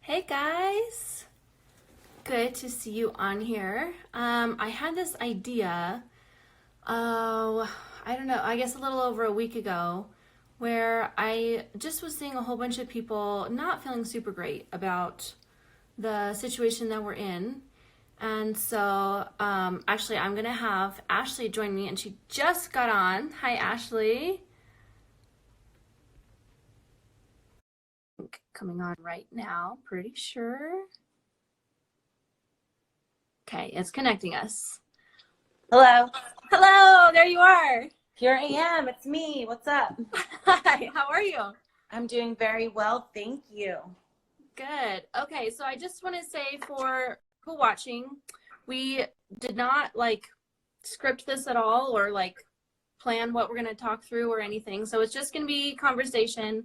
Hey guys, good to see you on here. I had this idea, I don't know, I guess a little over a week ago, where I just was seeing a whole bunch of people not feeling super great about the situation that we're in. And so, actually, I'm gonna have Ashley join me, and she just got on. Hi, Ashley. Coming on right now, pretty sure. Okay, it's connecting us. Hello. Hello, there you are. Here I am. It's me. What's up? Hi, how are you? I'm doing very well. Thank you. Good. Okay, so I just want to say for people watching, we did not script this at all or plan what we're going to talk through or anything. So it's just going to be conversation.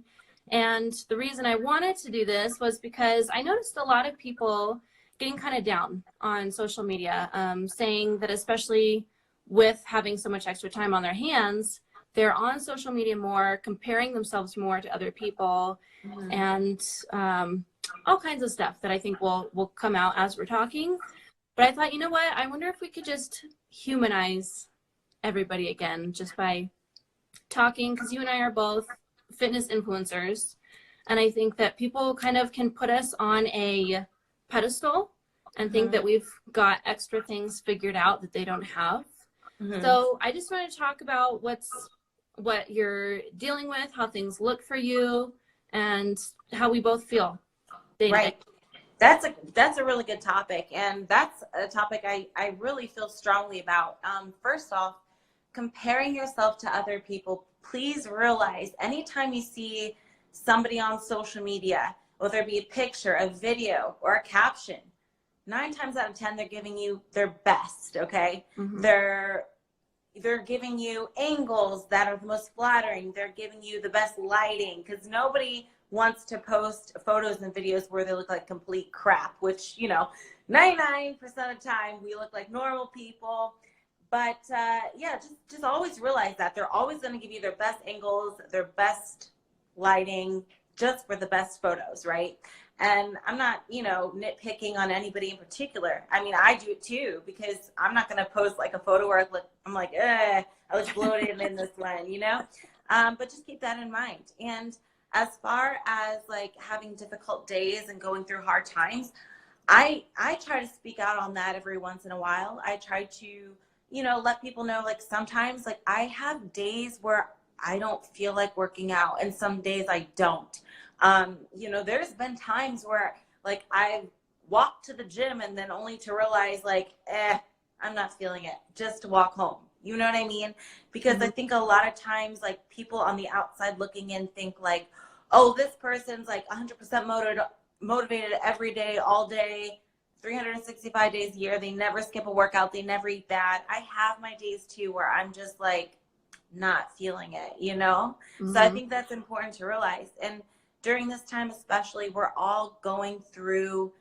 And the reason I wanted to do this was because I noticed a lot of people getting kind of down on social media, saying that especially with having so much extra time on their hands, they're on social media more, comparing themselves more to other people, and all kinds of stuff that I think will come out as we're talking. But I thought, you know what? I wonder if we could just humanize everybody again just by talking, because you and I are both fitness influencers, and I think that people kind of can put us on a pedestal and think that we've got extra things figured out that they don't have. So I just want to talk about what you're dealing with, how things look for you, and how we both feel day to day. Right. That's a really good topic, and that's a topic I really feel strongly about. First off, comparing yourself to other people. Please realize anytime you see somebody on social media, whether it be a picture, a video, or a caption, 9 times out of 10 they're giving you their best. Okay, they're giving you angles that are the most flattering. They're giving you the best lighting, because nobody wants to post photos and videos where they look like complete crap, which, 99% of the time we look like normal people. But yeah, just always realize that they're always going to give you their best angles, their best lighting, just for the best photos, right? And I'm not, nitpicking on anybody in particular. I mean, I do it too, because I'm not going to post like a photo where I'm like, I look bloated in this one, But just keep that in mind. And as far as like having difficult days and going through hard times, I try to speak out on that every once in a while. I try to, let people know, like, sometimes like I have days where I don't feel like working out, and some days I don't. There's been times where like I've walked to the gym and then only to realize like, I'm not feeling it, just to walk home. You know what I mean? Because I think a lot of times like people on the outside looking in think like, oh, this person's like 100% motivated every day, all day, 365 days a year. They never skip a workout. They never eat bad. I have my days too where I'm just like not feeling it, So I think that's important to realize. And during this time especially, we're all going through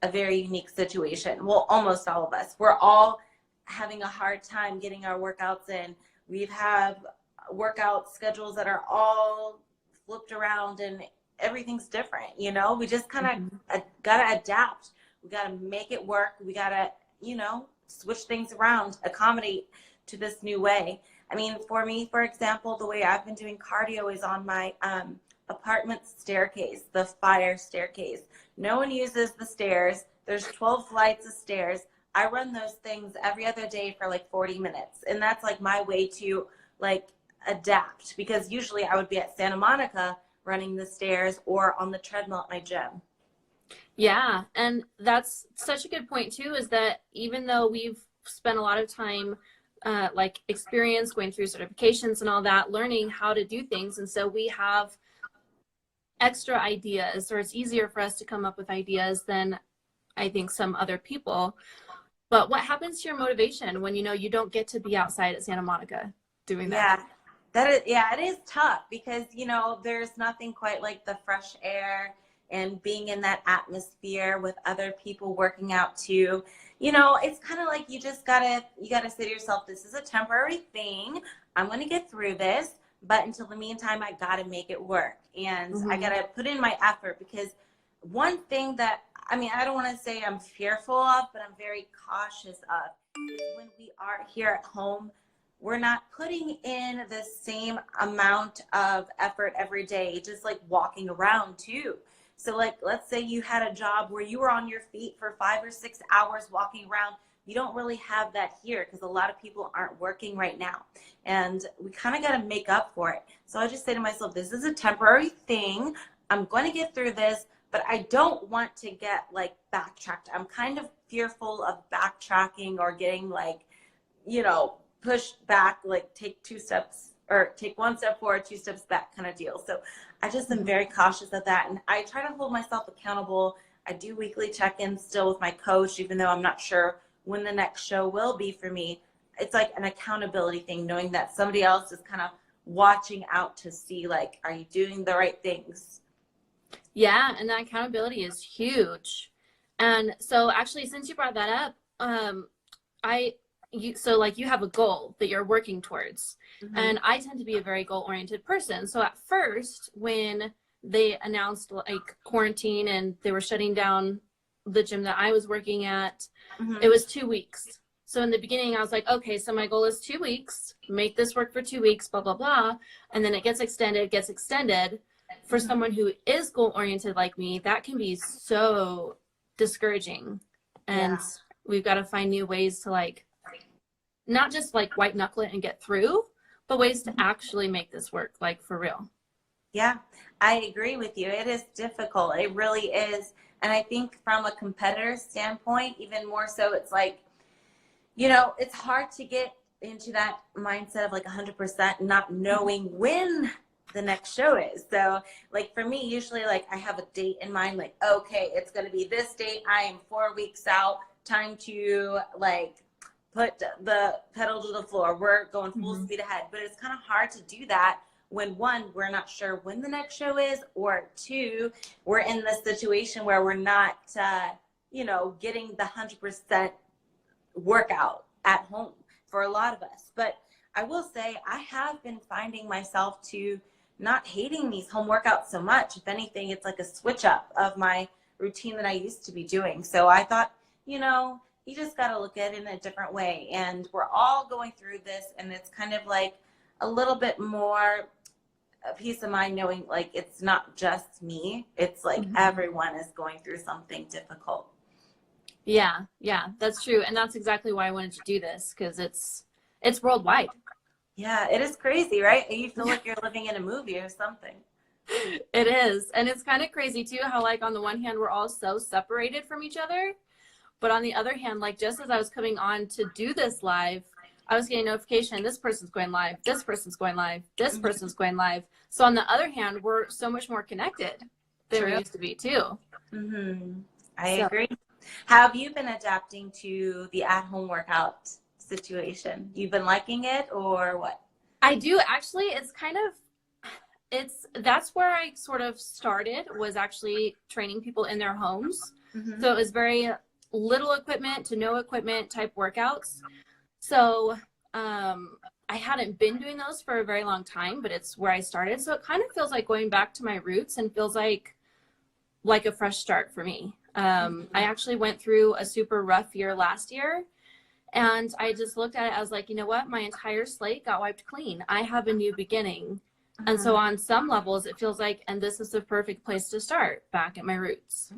a very unique situation. Well, almost all of us. We're all having a hard time getting our workouts in. We have workout schedules that are all flipped around, and everything's different. We just kind of gotta adapt. We gotta make it work. We gotta, switch things around, accommodate to this new way. I mean, for me, for example, the way I've been doing cardio is on my apartment staircase, the fire staircase. No one uses the stairs. There's 12 flights of stairs. I run those things every other day for like 40 minutes. And that's like my way to like adapt, because usually I would be at Santa Monica running the stairs or on the treadmill at my gym. Yeah, and that's such a good point too, is that even though we've spent a lot of time experience going through certifications and all that, learning how to do things, and so we have extra ideas, or it's easier for us to come up with ideas than I think some other people. But what happens to your motivation when you don't get to be outside at Santa Monica doing that? It is tough, because there's nothing quite like the fresh air and being in that atmosphere with other people working out too. It's kind of like you gotta say to yourself, this is a temporary thing. I'm gonna get through this, but until the meantime, I gotta make it work, and I gotta put in my effort, because one thing that, I mean, I don't want to say I'm fearful of, but I'm very cautious of is when we are here at home, we're not putting in the same amount of effort every day, just like walking around too. So like, let's say you had a job where you were on your feet for 5 or 6 hours walking around. You don't really have that here because a lot of people aren't working right now. And we kind of got to make up for it. So I just say to myself, this is a temporary thing. I'm going to get through this, but I don't want to get like backtracked. I'm kind of fearful of backtracking or getting like, pushed back, like take 2 steps or take 1 step forward, 2 steps back kind of deal. So I just am very cautious of that. And I try to hold myself accountable. I do weekly check-ins still with my coach, even though I'm not sure when the next show will be for me. It's like an accountability thing, knowing that somebody else is kind of watching out to see, like, are you doing the right things? Yeah, and that accountability is huge. And so actually, since you brought that up, so like you have a goal that you're working towards. Mm-hmm. And I tend to be a very goal-oriented person. So at first, when they announced like quarantine and they were shutting down the gym that I was working at, Mm-hmm. it was 2 weeks. So in the beginning, I was like, okay, so my goal is 2 weeks, make this work for 2 weeks, blah, blah, blah. And then it gets extended. For someone who is goal-oriented like me, that can be so discouraging. And we've got to find new ways to like, not just like white knuckle it and get through, but ways to actually make this work, like for real. Yeah, I agree with you. It is difficult. It really is. And I think from a competitor standpoint, even more so, it's like, it's hard to get into that mindset of like 100% not knowing when the next show is. So like for me, usually like I have a date in mind, like, okay, it's going to be this date. I am 4 weeks out. Time to like put the pedal to the floor. We're going full speed ahead. But it's kind of hard to do that when, one, we're not sure when the next show is, or two, we're in this situation where we're not, getting the 100% workout at home for a lot of us. But I will say I have been finding myself to not hating these home workouts so much. If anything, it's like a switch up of my routine that I used to be doing. So I thought, you just got to look at it in a different way. And we're all going through this, and it's kind of like a little bit more peace of mind knowing like it's not just me. It's like everyone is going through something difficult. Yeah, that's true. And that's exactly why I wanted to do this, because it's worldwide. Yeah, it is crazy, right? You feel like you're living in a movie or something. It is. And it's kind of crazy too, how like on the one hand, we're all so separated from each other. But on the other hand, like just as I was coming on to do this live, I was getting notification, this person's going live, this person's going live, this person's going live. So on the other hand, we're so much more connected than we used to be too. I agree. How have you been adapting to the at-home workout situation? You've been liking it or what? I do actually. That's where I sort of started, was actually training people in their homes. So it was very little equipment to no equipment type workouts. So I hadn't been doing those for a very long time, but it's where I started. So it kind of feels like going back to my roots and feels like a fresh start for me. I actually went through a super rough year last year, and I just looked at it as like, you know what? My entire slate got wiped clean. I have a new beginning. And so on some levels, it feels like, and this is the perfect place to start, back at my roots.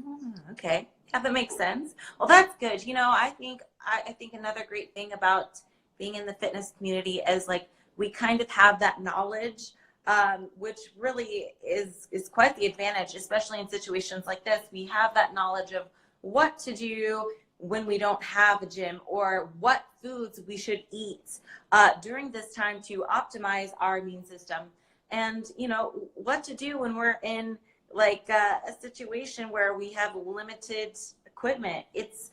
Okay. Yeah, that makes sense. Well, that's good. I think another great thing about being in the fitness community is like we kind of have that knowledge, which really is quite the advantage, especially in situations like this. We have that knowledge of what to do when we don't have a gym, or what foods we should eat during this time to optimize our immune system, and what to do when we're in like a situation where we have limited equipment. It's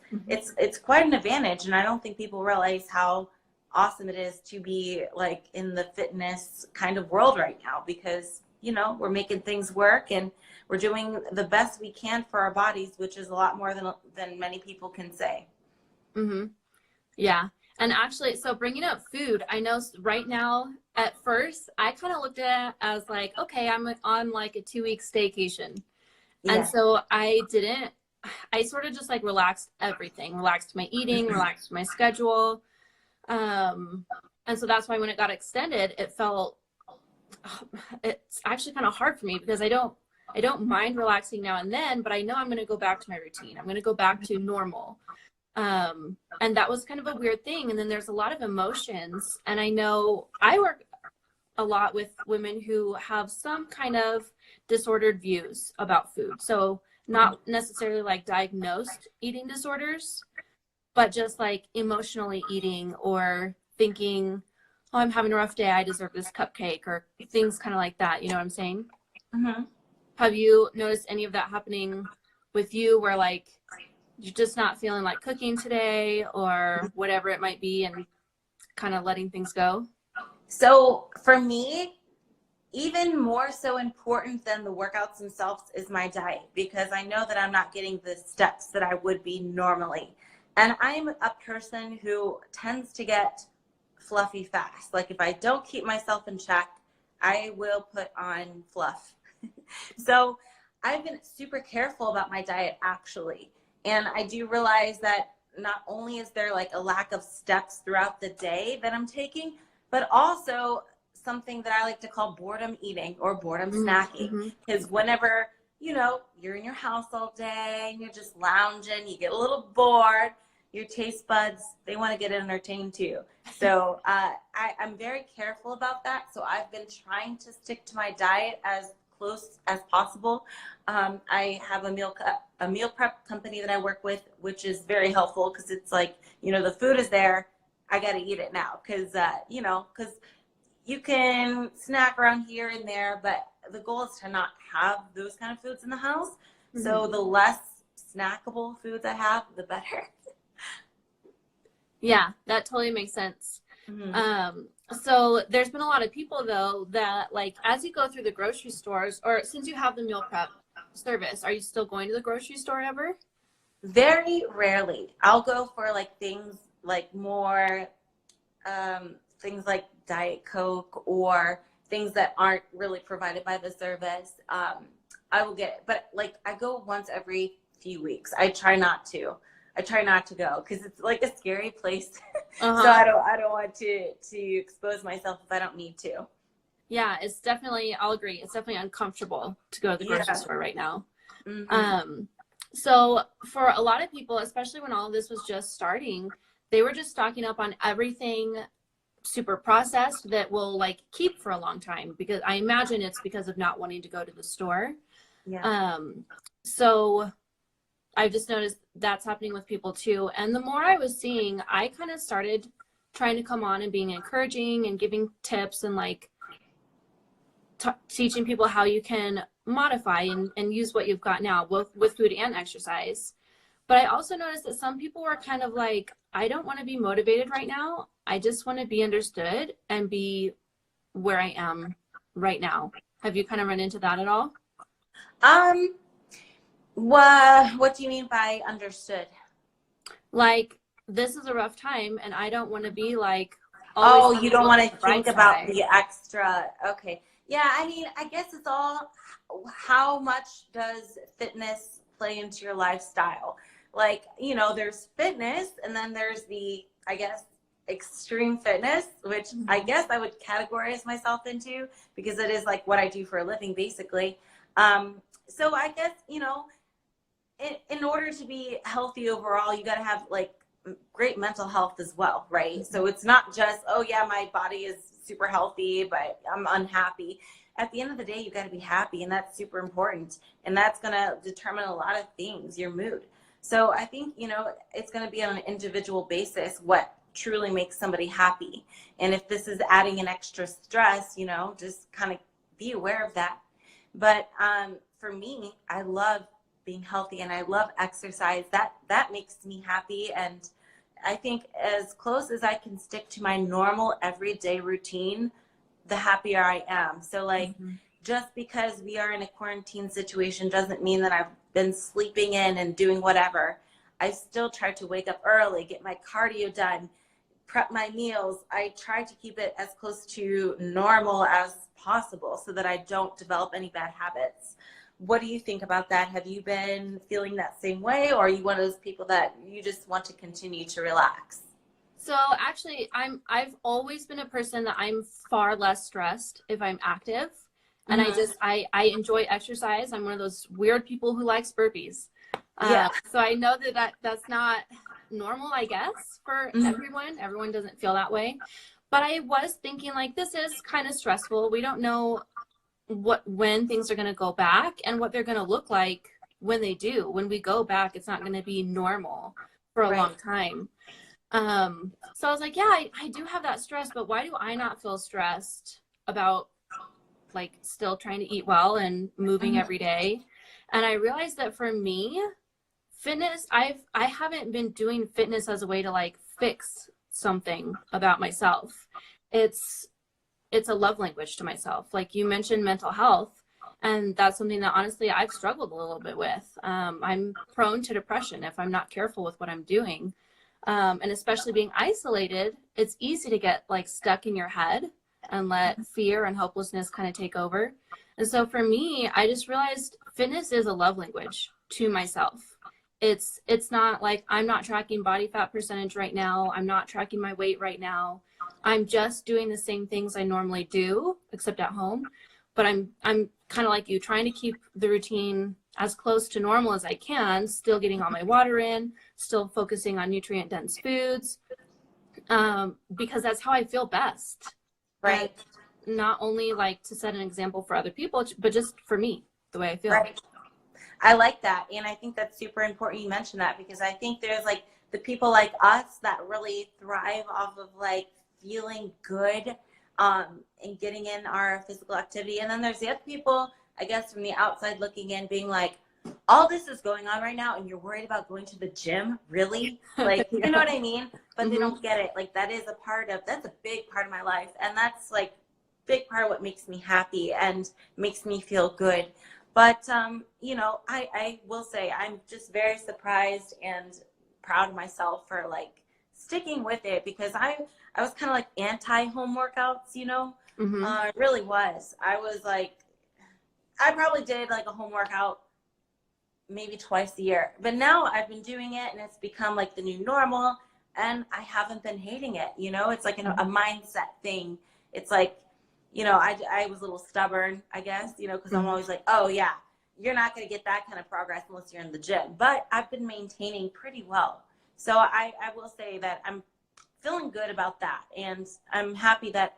quite an advantage, and I don't think people realize how awesome it is to be like in the fitness kind of world right now, because we're making things work and we're doing the best we can for our bodies, which is a lot more than many people can say. Yeah. And actually, so bringing up food, I know right now, at first, I kind of looked at it as like, okay, I'm on like a 2-week staycation. And Yeah. so I sort of just like relaxed everything, relaxed my eating, relaxed my schedule. And so that's why when it got extended, it's actually kind of hard for me because I don't mind relaxing now and then, but I know I'm going to go back to my routine. I'm going to go back to normal. And that was kind of a weird thing. And then there's a lot of emotions. And I know I work a lot with women who have some kind of disordered views about food. So not necessarily like diagnosed eating disorders, but just like emotionally eating or thinking, oh, I'm having a rough day, I deserve this cupcake, or things kind of like that. You know what I'm saying? Mm-hmm. Have you noticed any of that happening with you where like you're just not feeling like cooking today or whatever it might be and kind of letting things go? So for me, even more so important than the workouts themselves is my diet, because I know that I'm not getting the steps that I would be normally. And I'm a person who tends to get fluffy fast. Like if I don't keep myself in check, I will put on fluff. So I've been super careful about my diet actually. And I do realize that not only is there like a lack of steps throughout the day that I'm taking, but also something that I like to call boredom eating or boredom snacking. Because whenever, you're in your house all day and you're just lounging, you get a little bored, your taste buds, they want to get entertained too. So I'm very careful about that. So I've been trying to stick to my diet as close as possible. I have a meal prep company that I work with, which is very helpful because it's like, the food is there. I got to eat it now because, because you can snack around here and there, but the goal is to not have those kind of foods in the house. So the less snackable foods I have, the better. Yeah, that totally makes sense. So there's been a lot of people though that like as you go through the grocery stores, or since you have the meal prep service, are you still going to the grocery store ever? Very rarely. I'll go for like things like more things like Diet Coke or things that aren't really provided by the service. I will get it, but like I go once every few weeks. I try not to go because it's like a scary place. So I don't want to expose myself if I don't need to. Yeah, it's definitely, I'll agree. It's definitely uncomfortable to go to the grocery store right now. So for a lot of people, especially when all of this was just starting, they were just stocking up on everything super processed that will like keep for a long time, because I imagine it's because of not wanting to go to the store. So I've just noticed that's happening with people too. And the more I was seeing, I kind of started trying to come on and being encouraging and giving tips and like teaching people how you can modify and use what you've got now, both with food and exercise. But I also noticed that some people were kind of like, I don't want to be motivated right now. I just want to be understood and be where I am right now. Have you kind of run into that at all? What do you mean by understood? Like, this is a rough time and I don't want to be like, oh, you don't want to think about side. the extra. Okay. Yeah, I mean, I guess it's all how much does fitness play into your lifestyle? Like, there's fitness and then there's the, I guess, extreme fitness, which I guess I would categorize myself into because it is like what I do for a living, basically. So I guess, in order to be healthy overall, you got to have like great mental health as well, right? So it's not just, oh yeah, my body is super healthy, but I'm unhappy. At the end of the day, you got to be happy, and that's super important. And that's going to determine a lot of things, your mood. So I think, it's going to be on an individual basis what truly makes somebody happy. And if this is adding an extra stress, just kind of be aware of that. But for me, I love being healthy and I love exercise. That makes me happy. And I think as close as I can stick to my normal everyday routine, the happier I am. So like, just because we are in a quarantine situation doesn't mean that I've been sleeping in and doing whatever. I still try to wake up early, get my cardio done, prep my meals. I try to keep it as close to normal as possible so that I don't develop any bad habits. what do you think about that? Have you been feeling that same way, or are you one of those people that you just want to continue to relax? So actually, I've always been a person that I'm far less stressed if I'm active. And I enjoy exercise. I'm one of those weird people who likes burpees. Yeah. So I know that's not normal, I guess, for everyone. Everyone doesn't feel that way. But I was thinking, like, this is kind of stressful. We don't know when things are going to go back and what they're going to look like when they do. When we go back, it's not going to be normal for a long time. So I was like, yeah, I do have that stress, but why do I not feel stressed about like still trying to eat well and moving every day? And I realized that for me, fitness, I haven't been doing fitness as a way to like fix something about myself. It's a love language to myself. Like you mentioned mental health, and that's something that honestly I've struggled a little bit with. I'm prone to depression if I'm not careful with what I'm doing. And especially being isolated, it's easy to get like stuck in your head and let fear and hopelessness kind of take over. And so for me, I just realized fitness is a love language to myself. It's not like I'm not tracking body fat percentage right now. I'm not tracking my weight right now. I'm just doing the same things I normally do, except at home. But I'm kind of like you, trying to keep the routine as close to normal as I can, still getting all my water in, still focusing on nutrient dense foods, because that's how I feel best. Right. And not only like to set an example for other people, but just for me, the way I feel. Right. I like that. And I think that's super important you mentioned that, because I think there's like the people like us that really thrive off of like feeling good and getting in our physical activity. And then there's the other people, I guess, from the outside looking in, being like, all this is going on right now and you're worried about going to the gym? Really? Like, you know what I mean? But they don't get it. Like, that's a big part of my life. And that's like big part of what makes me happy and makes me feel good. But, you know, I will say I'm just very surprised and proud of myself for like sticking with it, because I was kind of like anti-home workouts, you know. I really was. I was like, I probably did like a home workout maybe twice a year, but now I've been doing it and it's become like the new normal, and I haven't been hating it. You know, it's like a mindset thing. It's like, you know, I was a little stubborn, I guess, you know, because I'm always like, oh yeah, you're not going to get that kind of progress unless you're in the gym. But I've been maintaining pretty well. So I will say that I'm feeling good about that. And I'm happy that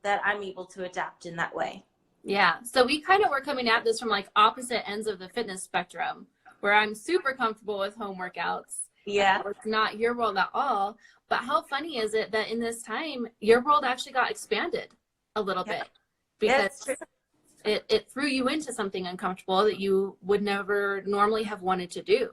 I'm able to adapt in that way. Yeah. So we kind of were coming at this from like opposite ends of the fitness spectrum, where I'm super comfortable with home workouts. Yeah. It's not your world at all. But how funny is it that in this time, your world actually got expanded a little bit, because it threw you into something uncomfortable that you would never normally have wanted to do.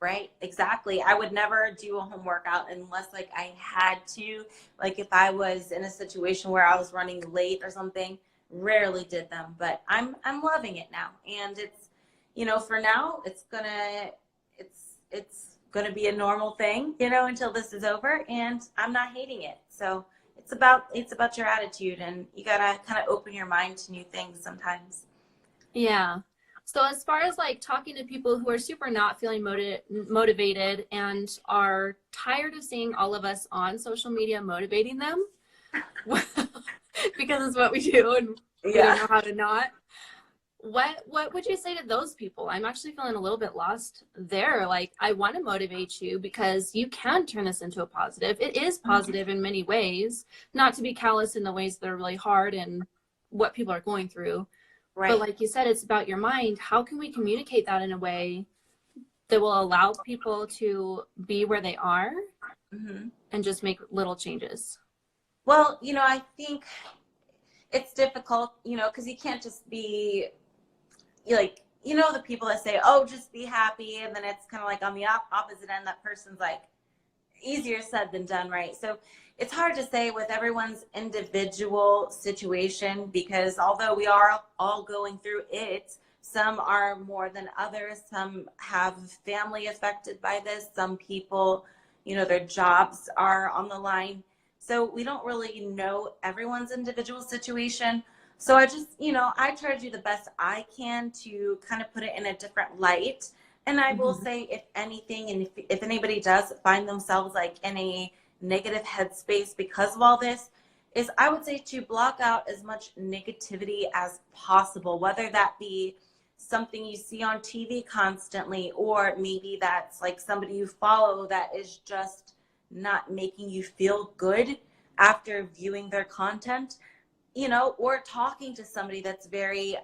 Right, exactly. I would never do a home workout unless like I had to, like if I was in a situation where I was running late or something. Rarely did them, but I'm loving it now. And it's, you know, for now it's gonna be a normal thing, you know, until this is over, and I'm not hating it. So it's about your attitude, and you gotta kind of open your mind to new things sometimes. Yeah. So as far as like talking to people who are super not feeling motivated and are tired of seeing all of us on social media motivating them, because it's what we do and we don't know how to not. What would you say to those people? I'm actually feeling a little bit lost there. Like, I want to motivate you because you can turn this into a positive. It is positive in many ways, not to be callous in the ways that are really hard and what people are going through. Right. But like you said, it's about your mind. How can we communicate that in a way that will allow people to be where they are and just make little changes? Well, you know, I think it's difficult, you know, because you can't just be like, you know, the people that say, oh, just be happy. And then it's kind of like on the opposite end, that person's like, easier said than done, right? So it's hard to say with everyone's individual situation, because although we are all going through it, some are more than others. Some have family affected by this. Some people, you know, their jobs are on the line. So we don't really know everyone's individual situation. So I just, I try to do the best I can to kind of put it in a different light. And I will Mm-hmm. say, if anything, and if anybody does find themselves like in a negative headspace because of all this, is I would say to block out as much negativity as possible, whether that be something you see on TV constantly, or maybe that's like somebody you follow that is just not making you feel good after viewing their content, or talking to somebody that's very,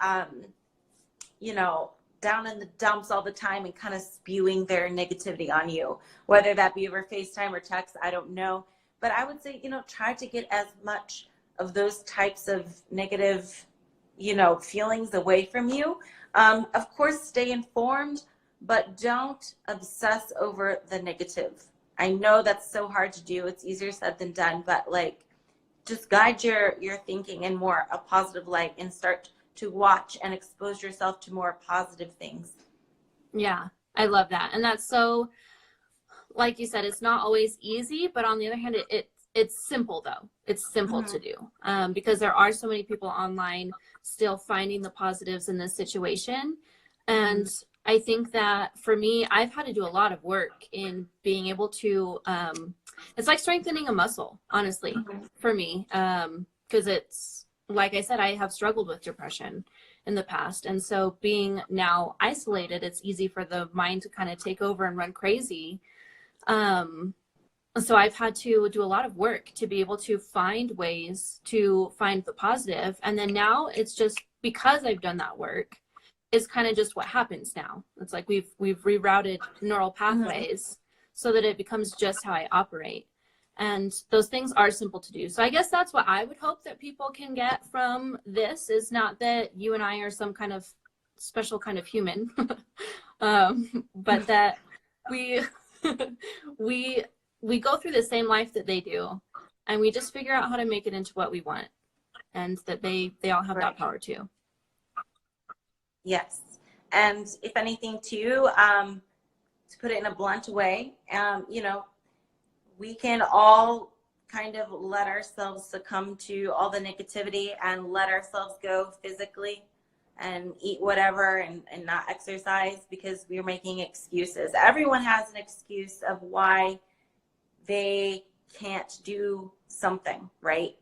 you know, down in the dumps all the time and kind of spewing their negativity on you, whether that be over FaceTime or text, I don't know. But I would say, try to get as much of those types of negative, feelings away from you. Of course, stay informed, but don't obsess over the negative. I know that's so hard to do. It's easier said than done, but like, just guide your thinking in more a positive light and start to watch and expose yourself to more positive things. Yeah, I love that. And that's so, like you said, it's not always easy, but on the other hand, it's simple though. It's simple to do, because there are so many people online still finding the positives in this situation. And I think that for me, I've had to do a lot of work in being able to, it's like strengthening a muscle, honestly, for me. Because it's, like I said, I have struggled with depression in the past. And so being now isolated, it's easy for the mind to kind of take over and run crazy. So I've had to do a lot of work to be able to find ways to find the positive. And then now it's just because I've done that work, it's kind of just what happens now. It's like we've rerouted neural pathways so that it becomes just how I operate. And those things are simple to do. So I guess that's what I would hope that people can get from this, is not that you and I are some kind of special kind of human, but that we we go through the same life that they do, and we just figure out how to make it into what we want, and that they all have that power too. Yes. And if anything too, to put it in a blunt way, we can all kind of let ourselves succumb to all the negativity and let ourselves go physically and eat whatever and not exercise because we're making excuses. Everyone has an excuse of why they can't do something, right?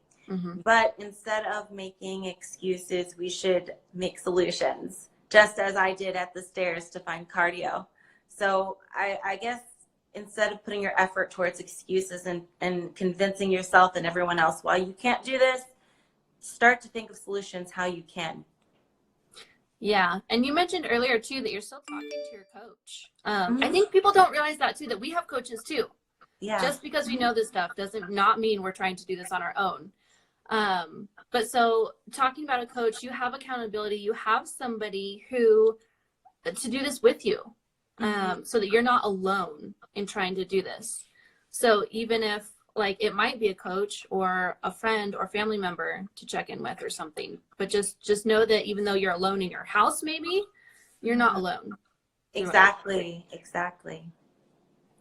But instead of making excuses, we should make solutions, just as I did at the stairs to find cardio. So I guess instead of putting your effort towards excuses and convincing yourself and everyone else why you can't do this, start to think of solutions how you can. Yeah. And you mentioned earlier too that you're still talking to your coach. I think people don't realize that too, that we have coaches too. Yeah. Just because we know this stuff doesn't not mean we're trying to do this on our own. But so talking about a coach, you have accountability, you have somebody who to do this with you, so that you're not alone in trying to do this. So even if like it might be a coach or a friend or family member to check in with or something, but just know that even though you're alone in your house, maybe you're not alone. Exactly.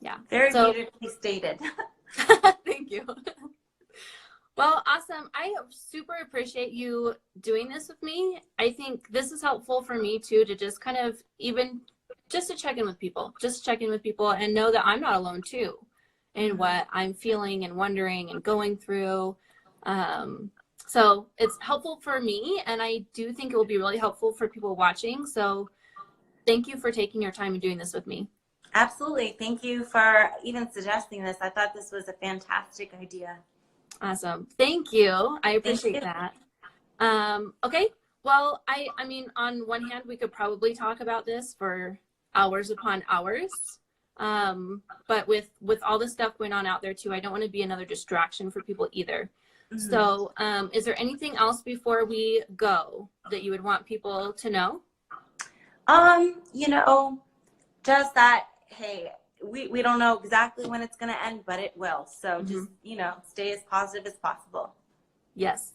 Yeah. Very beautifully stated. Thank you. Well, awesome. I super appreciate you doing this with me. I think this is helpful for me too, to just kind of even just to check in with people, and know that I'm not alone too in what I'm feeling and wondering and going through. So it's helpful for me, and I do think it will be really helpful for people watching. So thank you for taking your time and doing this with me. Absolutely. Thank you for even suggesting this. I thought this was a fantastic idea. Awesome. Thank you. I appreciate that. Okay. Well, I mean, on one hand, we could probably talk about this for hours upon hours. But with all the stuff going on out there too, I don't want to be another distraction for people either. So, is there anything else before we go that you would want people to know? Just that, hey, we don't know exactly when it's going to end, but it will. So just, stay as positive as possible. Yes,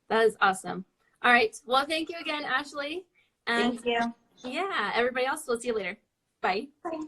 that is awesome. All right. Well, thank you again, Ashley. And thank you. Yeah, everybody else, we'll see you later. Bye. Bye.